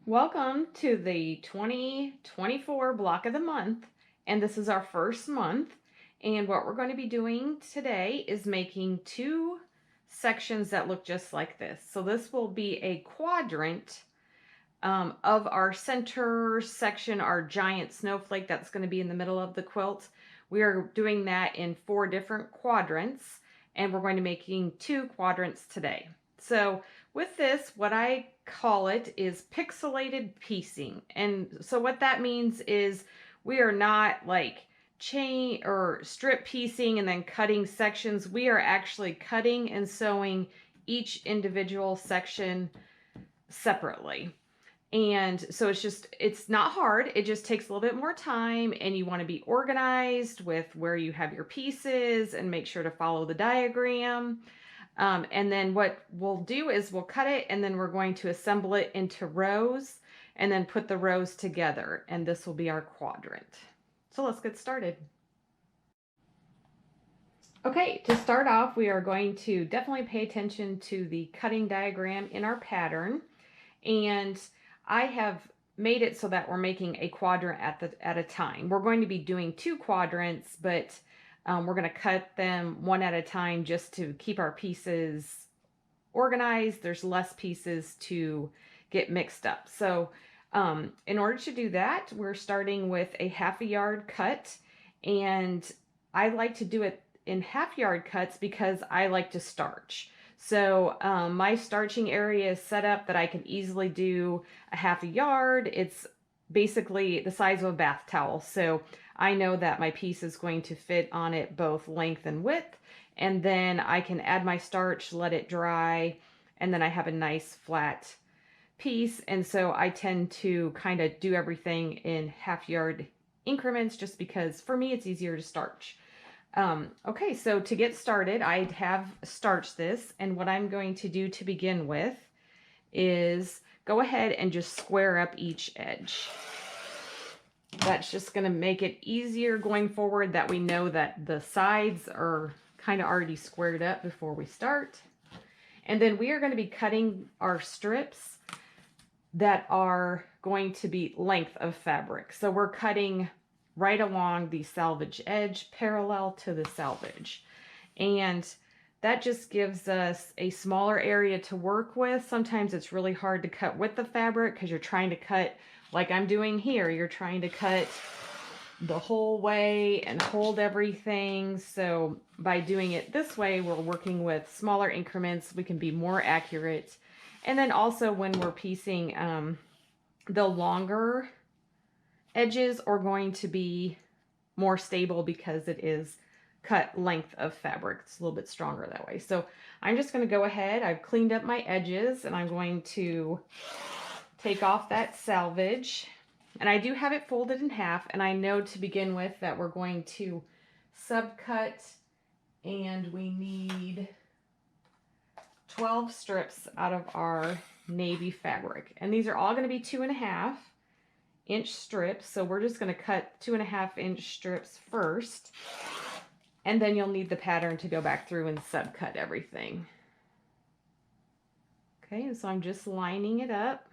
Welcome to the 2024 block of the month, and this is our first month. And what we're going to be doing today is making two sections that look just like this. So this will be a quadrant of our center section, our giant snowflake that's going to be in the middle of the quilt. We are doing that in 4 different quadrants, and we're going to be making 2 quadrants today. So with this, what I call it is pixelated piecing. And so what that means is we are not like chain or strip piecing and then cutting sections. We are actually cutting and sewing each individual section separately. And so it's not hard. It just takes a little bit more time, and you want to be organized with where you have your pieces and make sure to follow the diagram. And then what we'll do is we'll cut it, and then we're going to assemble it into rows and then put the rows together. And this will be our quadrant. So let's get started. Okay, to start off, we are going to definitely pay attention to the cutting diagram in our pattern. And I have made it so that we're making a quadrant at a time. We're going to be doing 2 quadrants, but we're going to cut them one at a time just to keep our pieces organized. There's less pieces to get mixed up. So in order to do that, we're starting with a 1/2 yard cut, and I like to do it in 1/2 yard cuts because I like to starch. So my starching area is set up that I can easily do a 1/2 yard. It's basically the size of a bath towel. So I know that my piece is going to fit on it both length and width. And then I can add my starch, let it dry, and then I have a nice flat piece. And so I tend to kind of do everything in 1/2 yard increments just because for me it's easier to starch. Okay, so to get started, I have starched this, and what I'm going to do to begin with is go ahead and just square up each edge. That's just going to make it easier going forward that we know that the sides are kind of already squared up before we start. And then we are going to be cutting our strips that are going to be length of fabric. So we're cutting right along the selvage edge, parallel to the selvage. And that just gives us a smaller area to work with. Sometimes it's really hard to cut with the fabric because you're trying to cut, like I'm doing here, you're trying to cut the whole way and hold everything. So by doing it this way, we're working with smaller increments. We can be more accurate. And then also when we're piecing, the longer edges are going to be more stable because it is cut length of fabric. It's a little bit stronger that way. So I'm just going to go ahead. I've cleaned up my edges, and I'm going to take off that selvage. And I do have it folded in half, and I know to begin with that we're going to subcut, and we need 12 strips out of our navy fabric. And these are all going to be 2.5 inch strips. So we're just going to cut 2.5 inch strips first, and then you'll need the pattern to go back through and subcut everything. Okay, and so I'm just lining it up,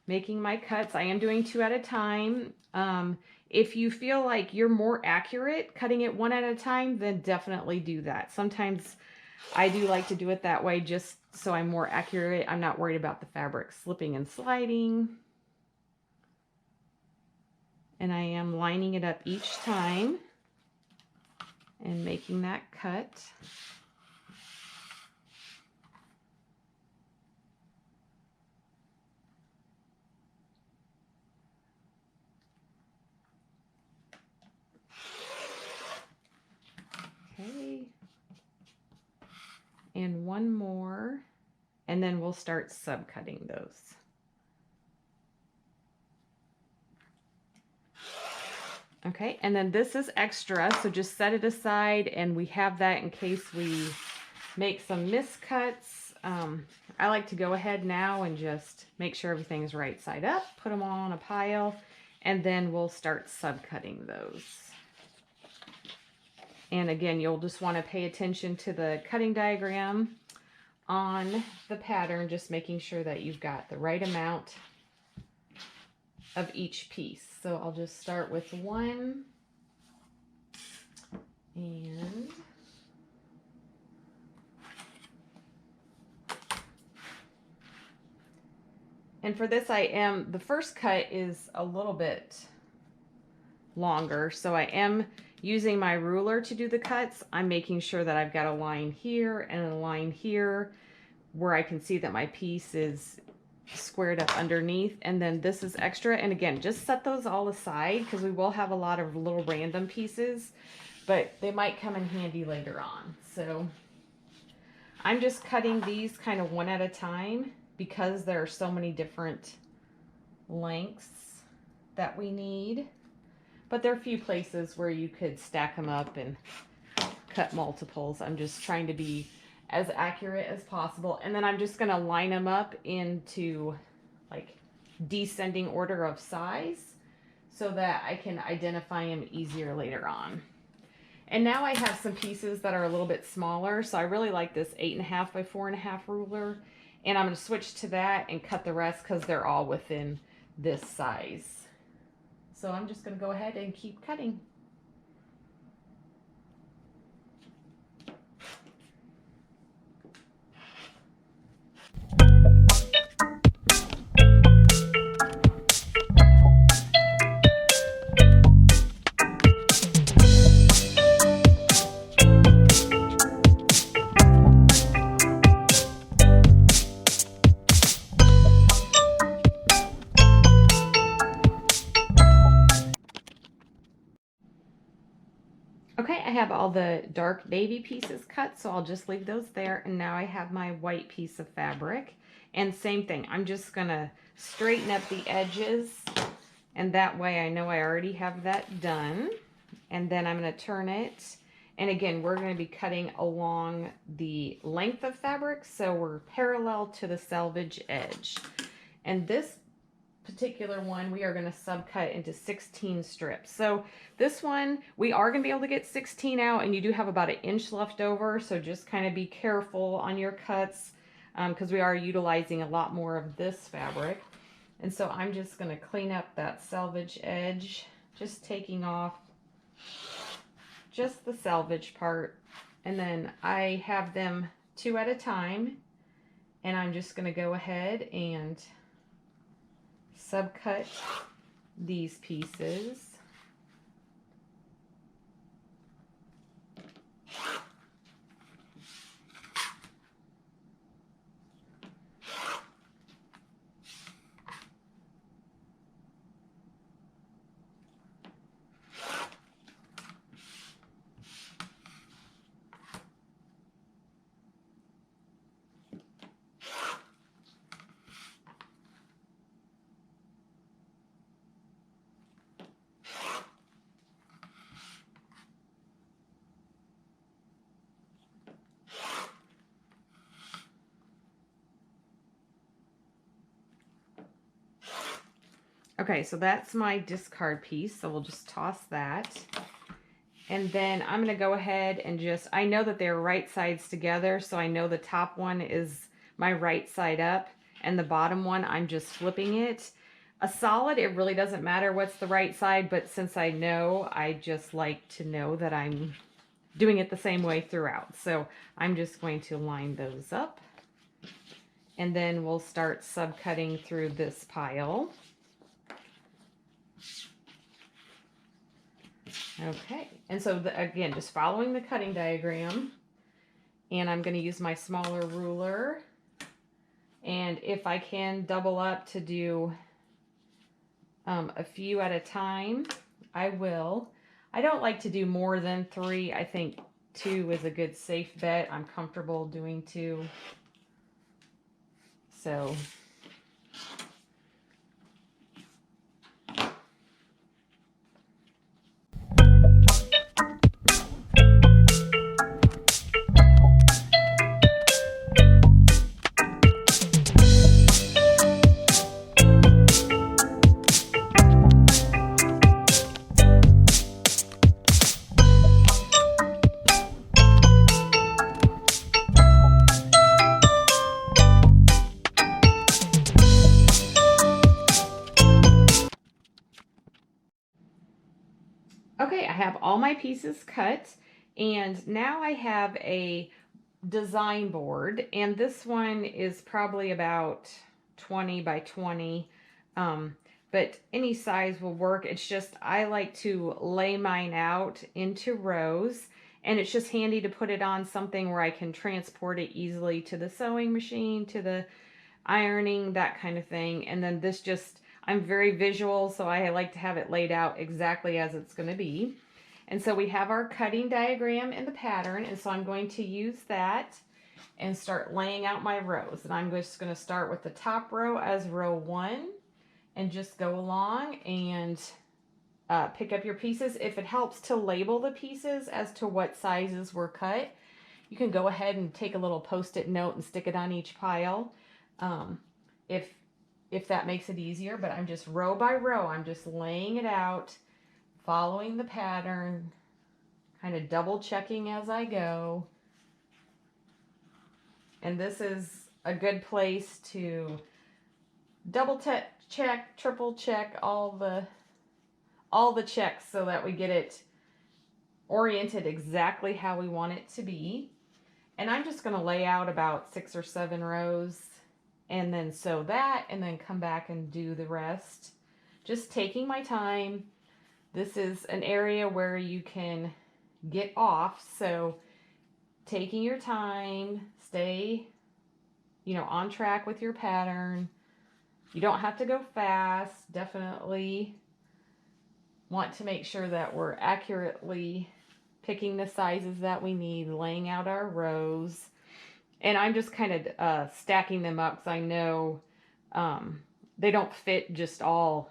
making my cuts. I am doing 2 at a time. If you feel like you're more accurate cutting it 1 at a time, then definitely do that. Sometimes I do like to do it that way just so I'm more accurate. I'm not worried about the fabric slipping and sliding. And I am lining it up each time and making that cut. Okay. And one more, and then we'll start subcutting those. Okay, and then this is extra, so just set it aside, and we have that in case we make some miscuts. I like to go ahead now and just make sure everything is right side up, put them all on a pile, and then we'll start subcutting those. And again, you'll just want to pay attention to the cutting diagram on the pattern, just making sure that you've got the right amount of each piece. So I'll just start with one, and for this the first cut is a little bit longer, so I am using my ruler to do the cuts. I'm making sure that I've got a line here and a line here where I can see that my piece is squared up underneath, and then this is extra. And again, just set those all aside because we will have a lot of little random pieces, but they might come in handy later on. So I'm just cutting these kind of one at a time because there are so many different lengths that we need. But there are a few places where you could stack them up and cut multiples. I'm just trying to be as accurate as possible. And then I'm just going to line them up into like descending order of size so that I can identify them easier later on. And now I have some pieces that are a little bit smaller. So I really like this 8.5 by 4.5 ruler. And I'm going to switch to that and cut the rest because they're all within this size. So I'm just going to go ahead and keep cutting. Okay, I have all the dark navy pieces cut, so I'll just leave those there. And now I have my white piece of fabric. And same thing, I'm just gonna straighten up the edges, and that way I know I already have that done. And then I'm gonna turn it. And again, we're gonna be cutting along the length of fabric, so we're parallel to the selvage edge. And this particular one we are going to subcut into 16 strips. So this one we are going to be able to get 16 out, and you do have about 1 inch left over, so just kind of be careful on your cuts because we are utilizing a lot more of this fabric. And so I'm just going to clean up that selvage edge, just taking off just the selvage part, and then I have them 2 at a time, and I'm just going to go ahead and subcut these pieces. Okay, so that's my discard piece, so we'll just toss that. And then I'm going to go ahead and just, I know that they're right sides together, so I know the top one is my right side up, and the bottom one, I'm just flipping it. A solid, it really doesn't matter what's the right side, but since I know, I just like to know that I'm doing it the same way throughout. So I'm just going to line those up, and then we'll start subcutting through this pile. Okay, and so again, just following the cutting diagram, and I'm going to use my smaller ruler, and if I can double up to do a few at a time, I will. I don't like to do more than 3. I think 2 is a good safe bet. I'm comfortable doing 2. So all my pieces cut, and now I have a design board, and this one is probably about 20 by 20, but any size will work. It's just I like to lay mine out into rows, and it's just handy to put it on something where I can transport it easily to the sewing machine, to the ironing, that kind of thing. And then this just, I'm very visual, so I like to have it laid out exactly as it's going to be. And so we have our cutting diagram in the pattern, and so I'm going to use that and start laying out my rows. And I'm just going to start with the top row as row 1 and just go along and pick up your pieces. If it helps to label the pieces as to what sizes were cut, you can go ahead and take a little post-it note and stick it on each pile, if that makes it easier. But I'm just row by row, I'm just laying it out, following the pattern, kind of double checking as I go. And this is a good place to double check, triple check, all the checks, so that we get it oriented exactly how we want it to be. And I'm just going to lay out about 6 or 7 rows and then sew that, and then come back and do the rest, just taking my time. This is an area where you can get off, so taking your time, stay, on track with your pattern. You don't have to go fast. Definitely want to make sure that we're accurately picking the sizes that we need, laying out our rows. And I'm just kind of stacking them up, because I know they don't fit just all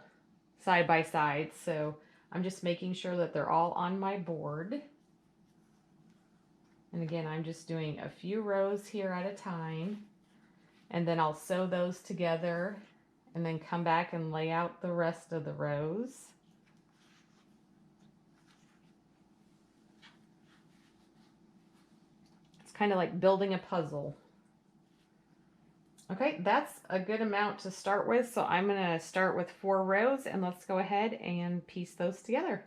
side by side. So I'm just making sure that they're all on my board. And again, I'm just doing a few rows here at a time. And then I'll sew those together and then come back and lay out the rest of the rows. Kind of like building a puzzle. Okay, that's a good amount to start with, so I'm going to start with 4 rows, and let's go ahead and piece those together.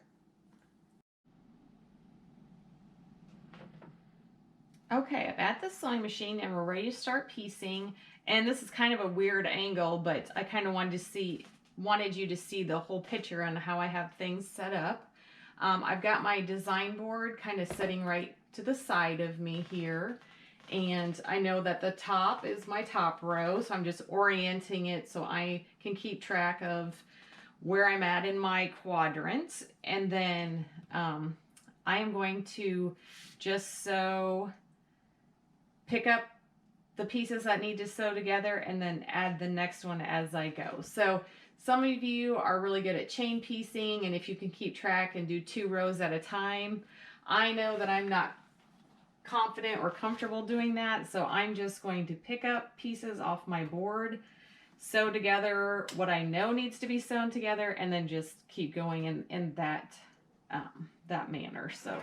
Okay, I'm at the sewing machine and we're ready to start piecing, and this is kind of a weird angle, but I kind of wanted you to see the whole picture on how I have things set up. I've got my design board kind of sitting right to the side of me here, and I know that the top is my top row, so I'm just orienting it so I can keep track of where I'm at in my quadrant. And then I am going to just pick up the pieces that need to sew together and then add the next one as I go. So some of you are really good at chain piecing, and if you can keep track and do 2 rows at a time. I know that I'm not confident or comfortable doing that, so I'm just going to pick up pieces off my board, sew together what I know needs to be sewn together, and then just keep going in that manner. So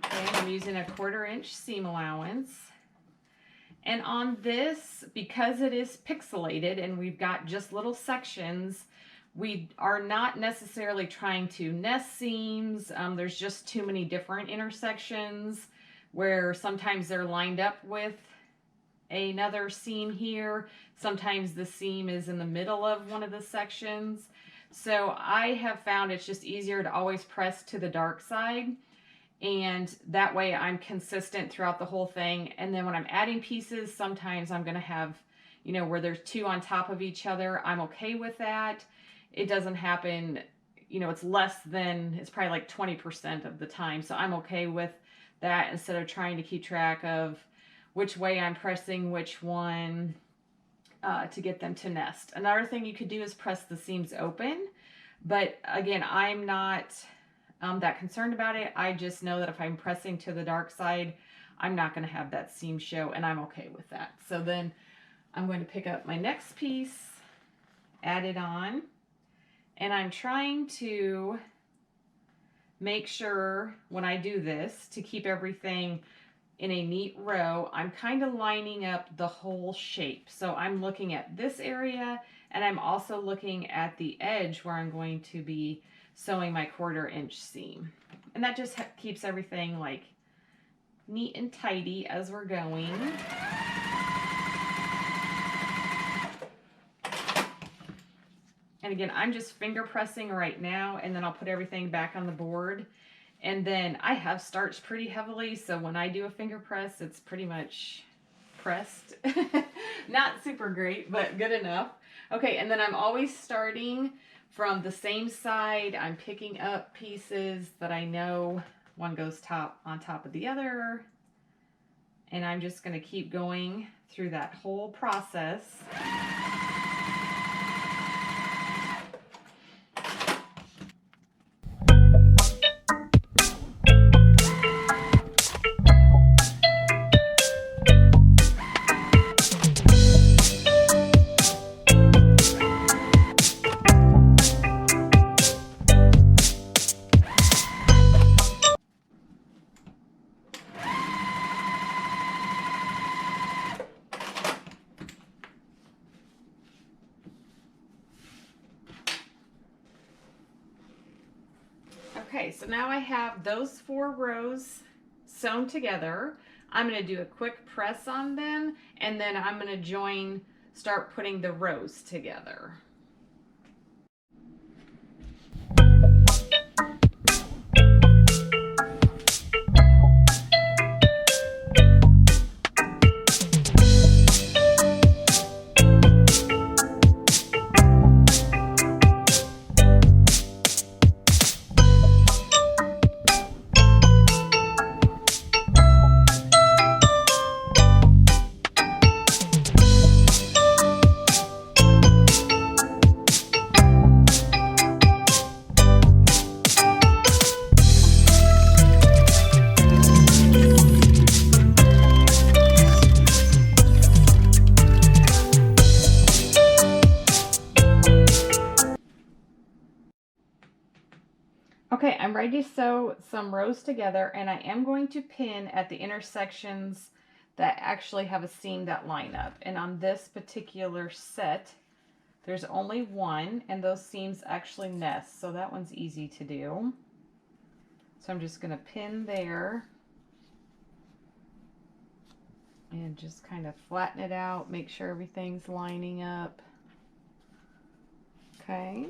okay, I'm using a 1/4 inch seam allowance. And on this, because it is pixelated and we've got just little sections, we are not necessarily trying to nest seams. There's just too many different intersections where sometimes they're lined up with another seam here. Sometimes the seam is in the middle of one of the sections. So I have found it's just easier to always press to the dark side, and that way I'm consistent throughout the whole thing. And then when I'm adding pieces, sometimes I'm going to have, where there's 2 on top of each other. I'm okay with that. It doesn't happen, it's probably like 20% of the time. So I'm okay with that, instead of trying to keep track of which way I'm pressing which one to get them to nest. Another thing you could do is press the seams open. But again, I'm not that concerned about it. I just know that if I'm pressing to the dark side, I'm not going to have that seam show, and I'm okay with that. So then I'm going to pick up my next piece, add it on, and I'm trying to make sure when I do this to keep everything in a neat row. I'm kind of lining up the whole shape. So I'm looking at this area And I'm also looking at the edge where I'm going to be sewing my 1/4 inch seam. And that just keeps everything like neat and tidy as we're going. And again, I'm just finger pressing right now, and then I'll put everything back on the board. And then I have starched pretty heavily, so when I do a finger press, it's pretty much pressed. Not super great, but good enough. Okay, and then I'm always starting from the same side. I'm picking up pieces that I know one goes on top of the other. And I'm just going to keep going through that whole process. Okay, so now I have those 4 rows sewn together. I'm going to do a quick press on them, and then I'm going to start putting the rows together. Okay, I'm ready to sew some rows together, and I am going to pin at the intersections that actually have a seam that line up. And on this particular set, there's only one, and those seams actually nest, so that one's easy to do. So I'm just going to pin there and just kind of flatten it out, make sure everything's lining up. Okay.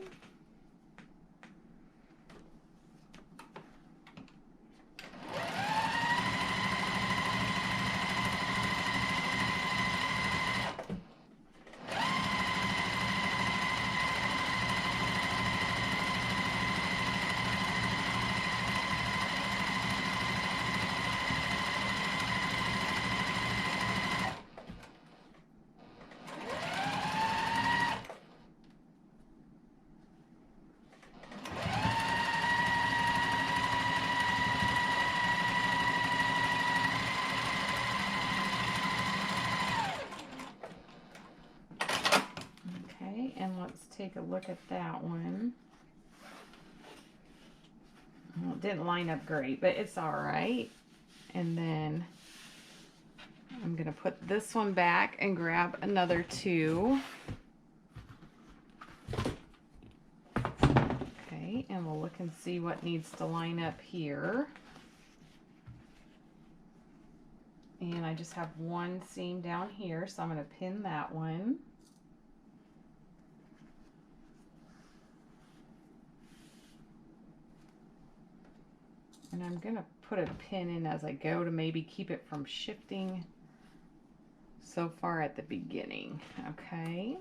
And let's take a look at that one. Well, it didn't line up great, but it's all right. And then I'm going to put this one back and grab another 2. Okay, and we'll look and see what needs to line up here. And I just have one seam down here, so I'm going to pin that one. And I'm going to put a pin in as I go to maybe keep it from shifting so far at the beginning. Okay.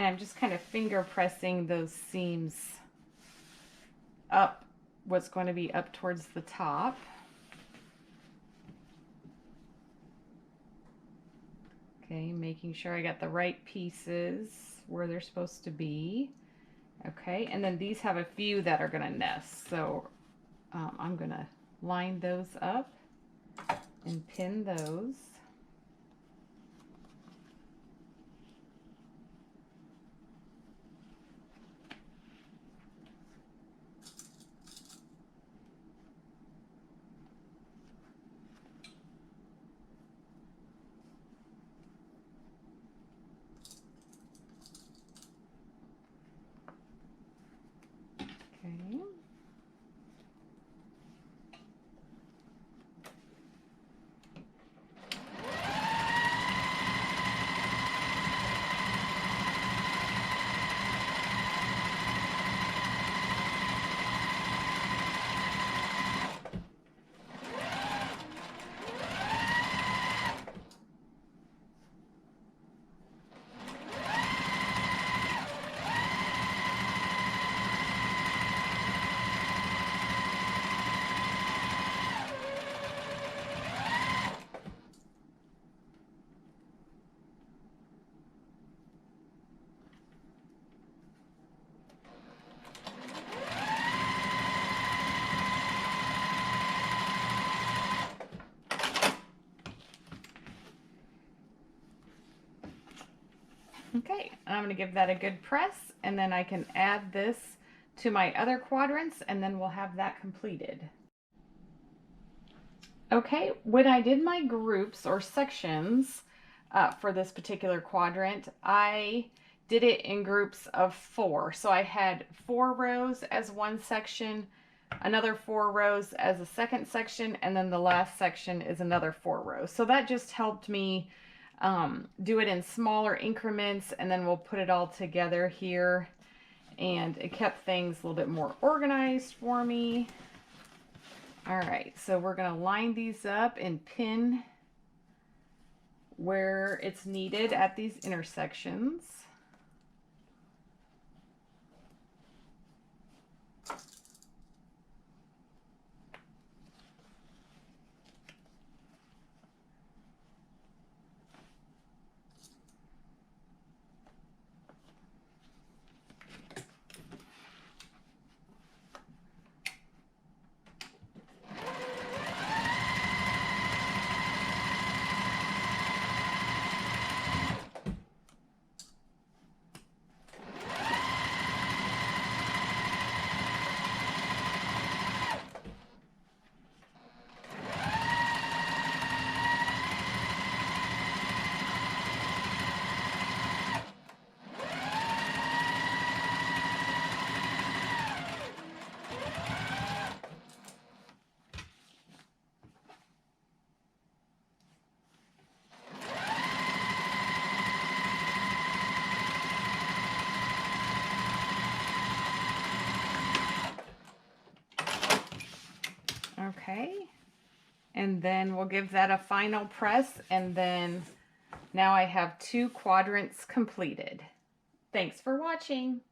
And I'm just kind of finger pressing those seams up, what's going to be up towards the top. Okay, making sure I got the right pieces where they're supposed to be. Okay, and then these have a few that are going to nest, so I'm going to line those up and pin those. Okay. Okay, I'm going to give that a good press, and then I can add this to my other quadrants, and then we'll have that completed. Okay, when I did my groups or sections for this particular quadrant, I did it in groups of 4. So I had 4 rows as one section, another 4 rows as a second section, and then the last section is another 4 rows. So that just helped me do it in smaller increments, and then we'll put it all together here, and it kept things a little bit more organized for me. All right, so we're going to line these up and pin where it's needed at these intersections. Okay, and then we'll give that a final press, and then now I have 2 quadrants completed. Thanks for watching.